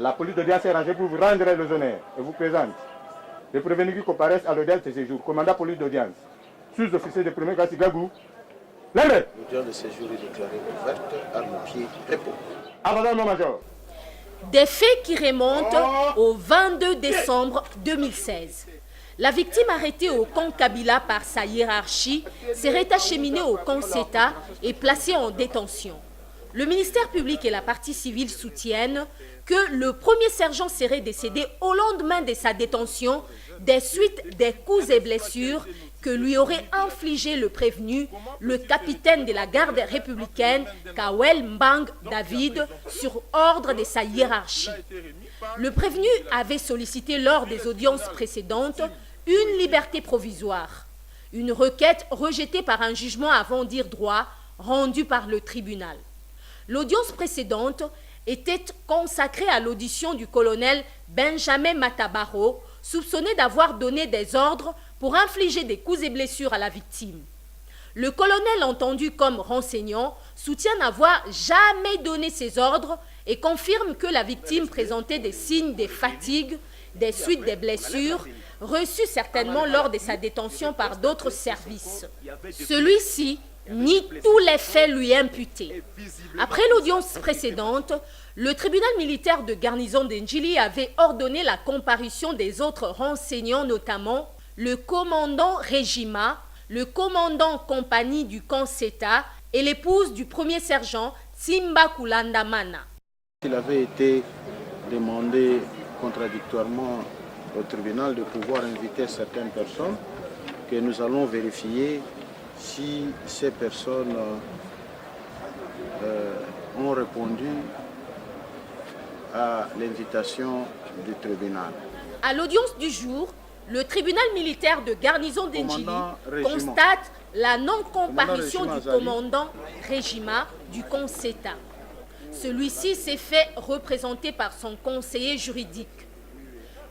La police d'audience est rangée pour vous rendre les honneurs et vous présente les prévenus qui comparaissent à l'audience de séjour. Commandant police d'audience, sous-officier de premier classe Gagou. L'audience de séjour est déclarée ouverte, arme au pied, repos. Abandon mon major. Des faits qui remontent au 22 décembre 2016. La victime arrêtée au camp Kabila par sa hiérarchie serait acheminée au camp CETA et placée en détention. Le ministère public et la partie civile soutiennent que le premier sergent serait décédé au lendemain de sa détention des suites des coups et blessures que lui aurait infligé le prévenu, le capitaine de la garde républicaine, Kawel Mbang David, sur ordre de sa hiérarchie. Le prévenu avait sollicité lors des audiences précédentes une liberté provisoire, une requête rejetée par un jugement avant dire droit rendu par le tribunal. L'audience précédente était consacrée à l'audition du colonel Benjamin Matabaro, soupçonné d'avoir donné des ordres pour infliger des coups et blessures à la victime. Le colonel, entendu comme renseignant, soutient n'avoir jamais donné ces ordres et confirme que la victime présentait des signes de fatigue, des suites des blessures, reçues certainement lors de sa détention par d'autres services. Celui-ci nie tous les faits lui imputés. Après l'audience précédente, le tribunal militaire de garnison d'Endjili avait ordonné la comparution des autres renseignants, notamment le commandant Régima, le commandant compagnie du camp CETA et l'épouse du premier sergent Simba Kulandamana. Il avait été demandé contradictoirement au tribunal de pouvoir inviter certaines personnes que nous allons vérifier si ces personnes ont répondu à l'invitation du tribunal. À l'audience du jour, le tribunal militaire de garnison d'Endjili constate la non-comparution du commandant Régima du camp CETA. Celui-ci s'est fait représenter par son conseiller juridique.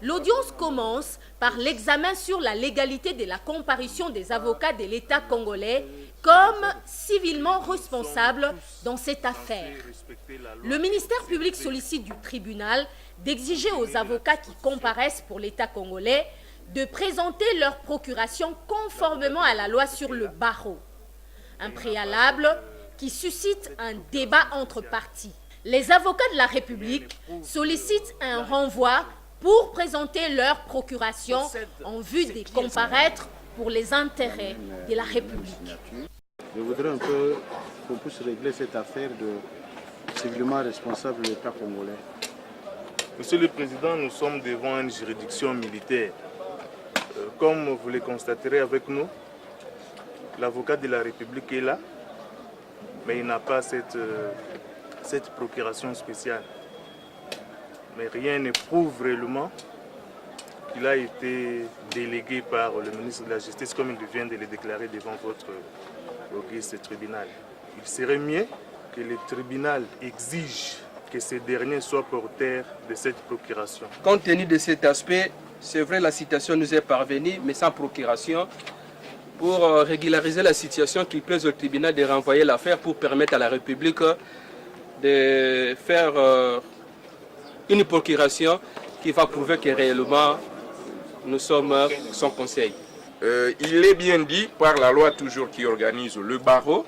L'audience commence par l'examen sur la légalité de la comparution des avocats de l'État congolais comme civilement responsables dans cette affaire. Le ministère public sollicite du tribunal d'exiger aux avocats qui comparaissent pour l'État congolais de présenter leur procuration conformément à la loi sur le barreau. Un préalable qui suscite un débat entre parties. Les avocats de la République sollicitent un renvoi pour présenter leur procuration en vue de comparaître pour les intérêts de la République. Je voudrais un peu qu'on puisse régler cette affaire de civilement responsable de l'État congolais. Monsieur le Président, nous sommes devant une juridiction militaire. Comme vous le constaterez avec nous, l'avocat de la République est là, mais il n'a pas cette procuration spéciale. Mais rien ne prouve réellement qu'il a été délégué par le ministre de la Justice, comme il vient de le déclarer devant votre auguste tribunal. Il serait mieux que le tribunal exige que ces derniers soient porteurs de cette procuration. Compte tenu de cet aspect, c'est vrai, la citation nous est parvenue, mais sans procuration, pour régulariser la situation, qu'il plaise au tribunal de renvoyer l'affaire pour permettre à la République de faire une procuration qui va prouver que réellement nous sommes son conseil. Il est bien dit par la loi toujours qui organise le barreau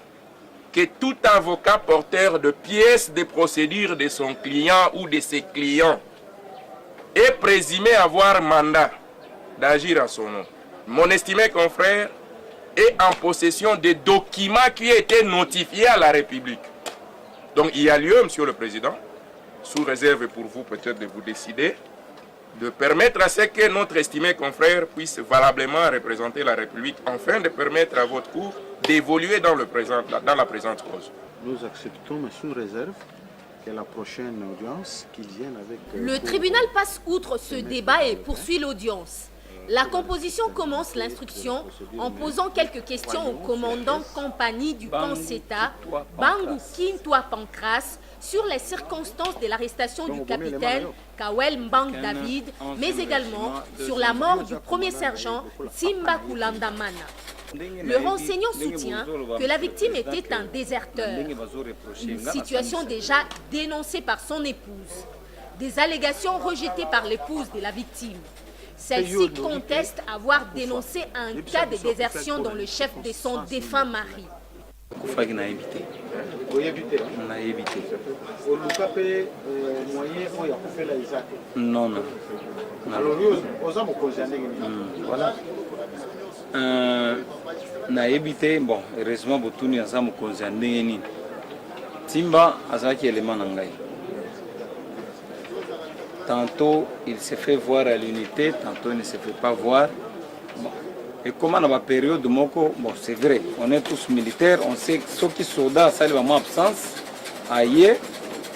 que tout avocat porteur de pièces de procédure de son client ou de ses clients est présumé avoir mandat d'agir à son nom. Mon estimé confrère est en possession des documents qui étaient notifiés à la République. Donc il y a lieu, Monsieur le Président, sous réserve pour vous peut-être de vous décider, de permettre à ce que notre estimé confrère puisse valablement représenter la République, afin de permettre à votre cour d'évoluer dans la présente cause. Nous acceptons, mais sous réserve, que la prochaine audience, qu'ils viennent avec... Le tribunal passe outre ce débat et poursuit l'audience. La composition commence l'instruction en posant quelques questions au commandant compagnie du camp CETA, Bangou Kintwa Pancras, sur les circonstances de l'arrestation du capitaine Kawel Mbang David, mais également sur la mort du premier sergent Simba Kulandamana. Le renseignant soutient que la victime était un déserteur, une situation déjà dénoncée par son épouse. Des allégations rejetées par l'épouse de la victime. Celle-ci conteste avoir dénoncé un cas de désertion dont le chef de son défunt mari. Non, non. Voilà. Na évité, bon, heureusement, Botuni a ça me concerne. Timba a ça qui est élément nangai. Tantôt il se fait voir à l'unité, tantôt il ne se fait pas voir. Bon. Et comment dans la période de Moko, bon, c'est vrai, on est tous militaires, on sait que ceux qui sont soldats, ça ma absence, ailleurs,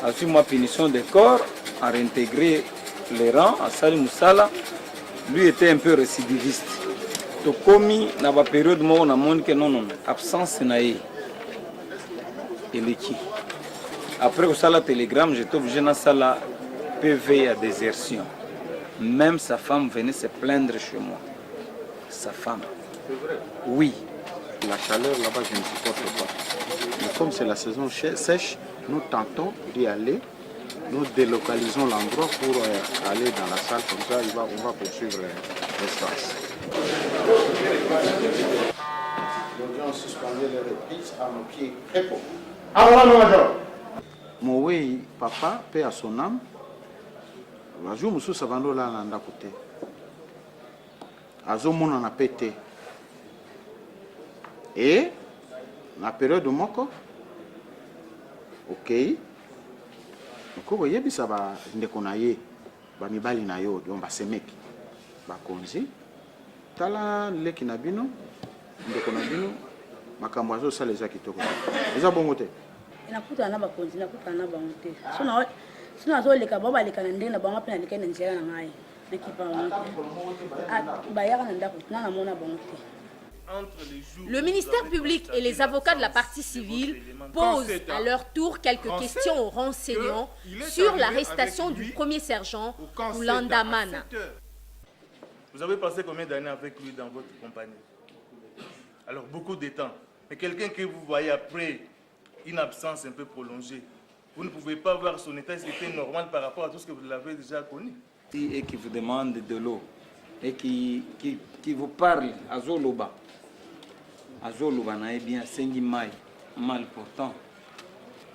a su ma punition de corps, à réintégrer les rangs, à Salim Moussala, lui était un peu récidiviste. Donc, comme dans la période de Moko, on a montré que non, absence, c'est naïe. Et l'équipe. Après ça, la télégramme, j'étais obligé de faire la PV à désertion. Même sa femme venait se plaindre chez moi. Sa femme. C'est vrai? Oui. La chaleur là-bas, je ne supporte pas. Mais comme c'est la saison sèche, nous tentons d'y aller. Nous délocalisons l'endroit pour aller dans la salle. Comme ça, on va poursuivre l'espace. Nous avons suspendu les reprises à nos pieds très beaux. Mowe, papa, paix à son âme. Jour Moussou Savando là, nanda côté. Azo mon en a pété. Et, la période de Moko, ok. Donc, vous voyez, ça va, ndekonaye, ba mibali na yo, donc ba semeki, ba konzi. Tala leki na bino, ndekonabino, makamwazo sa les akitoko. Eza bongo te. Nakuta na ba konzi, nakuta na ba ngote. Sinon, azo leka baba leka na ndenge na bango pe na leka na nzela na ngai. Nakipa ngote. Ba yaka na ndako, na mona ba ngote. Le ministère public et les avocats de la partie civile posent à leur tour quelques questions aux renseignants sur l'arrestation du premier sergent Koulanda Mana. Vous avez passé combien d'années avec lui dans votre compagnie? Alors beaucoup de temps. Mais quelqu'un que vous voyez après une absence un peu prolongée, vous ne pouvez pas voir son état, c'était normal par rapport à tout ce que vous l'avez déjà connu. Et qui vous demande de l'eau et qui vous parle à Zoloba. Azoloba nae bien sengi mai mal portant.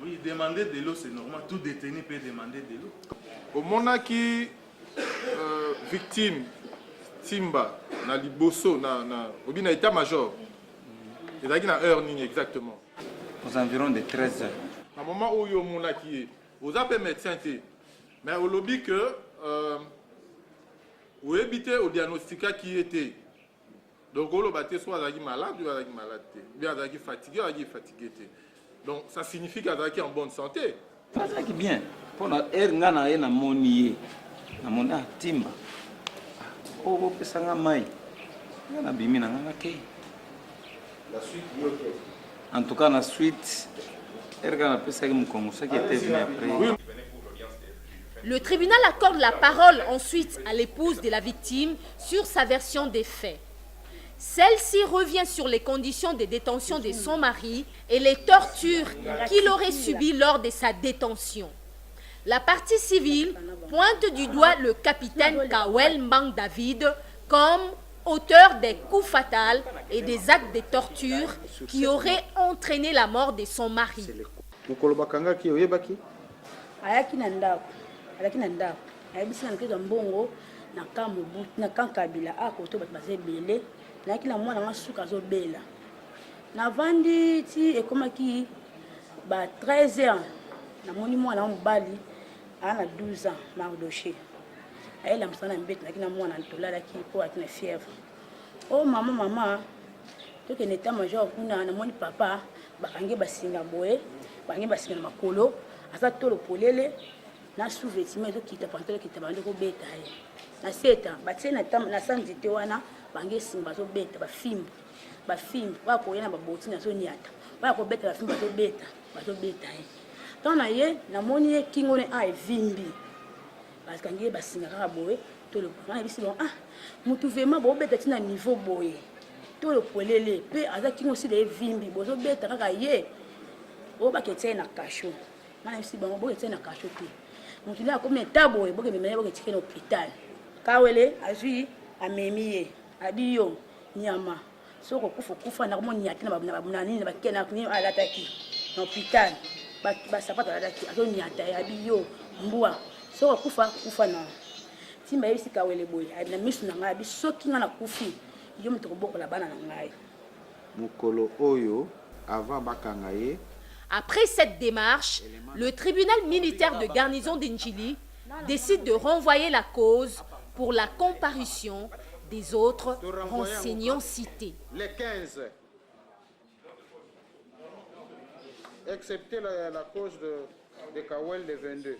Oui, demander de l'eau c'est normal, tout détenu peut demander de l'eau. Au moment qui victime Timba na liboso na obina état-major. Et là, il y a une heure exactement. Aux environs de 13 heures. À un moment où il y a un monde qui est, vous avez médecin, mais au lobby que vous évitez au diagnostic qui était. Donc, on va soit malade ou malade, bien fatigué ou fatigué. Donc, ça signifie qu'il est en bonne santé. Ça qui bien. Pour la erngana et la monier, la mona timba. Oh, pesanga mai. Na bimina ngake. La suite, ok. En tout cas, la suite, ergana pesanga mkongo, ça qui était venu après. Le tribunal accorde la parole ensuite à l'épouse de la victime sur sa version des faits. Celle-ci revient sur les conditions de détention de son mari et les tortures qu'il aurait subies lors de sa détention. La partie civile pointe du doigt le capitaine Kawel Mbang David comme auteur des coups fatals et des actes de torture qui auraient entraîné la mort de son mari. Ayaki na ndako ayebisi na mkezo mbongo na kamobutu na kankabila akoto bato bazebele nayaki na mwana nga suka azobela navandi ti ekomaki ba 13 ans namoni mwana mobali aa na 12 ans mardoché ayela mosana mbeti nayaki na mwana tolalaki mpo ayaki na fièvre o mama tokende état major kuna namoni papa bakangi basinga boye bakangi basinga na makolo aza tolo polele na sous-vêtement ezokita pantalon ekita bande kobeta ye na 7 ans batie na sanzite wana bange esimba bazobeta bafimbu bakoya na baboti nazoniata baya kobeta bafimbu bazobeta ye ntango na ye namoni ye kingo ne a evimbi bakangi ye basinga kaka boye tolopona yebisi bon motu vraimen bobeta ntina niveau boye tolopolele mpe aza kingo osila evimbi bozobeta kaka ye oyo baketia ye na kasho ngana yebisi bango boketia ye na kasho te motu na akomi eta boye bokememene boketike na hôpital kawele azwi amemi ye abi yo nyama soko kufa na komoni nyate na nini bakena ni alataki na hôpital ba sapato alataki azo nyata abi yo mbwa soko kufa na timba yebisi kawele boye na misu na ngai abi soki nga na kufi yo moto kobokola bana na ngai mukolo oyo avant bakanga ye. Après cette démarche, le tribunal militaire de garnison d'Indjili décide de renvoyer la cause pour la comparution des autres renseignants cités. Les 15, excepté la cause de Kawel de 22.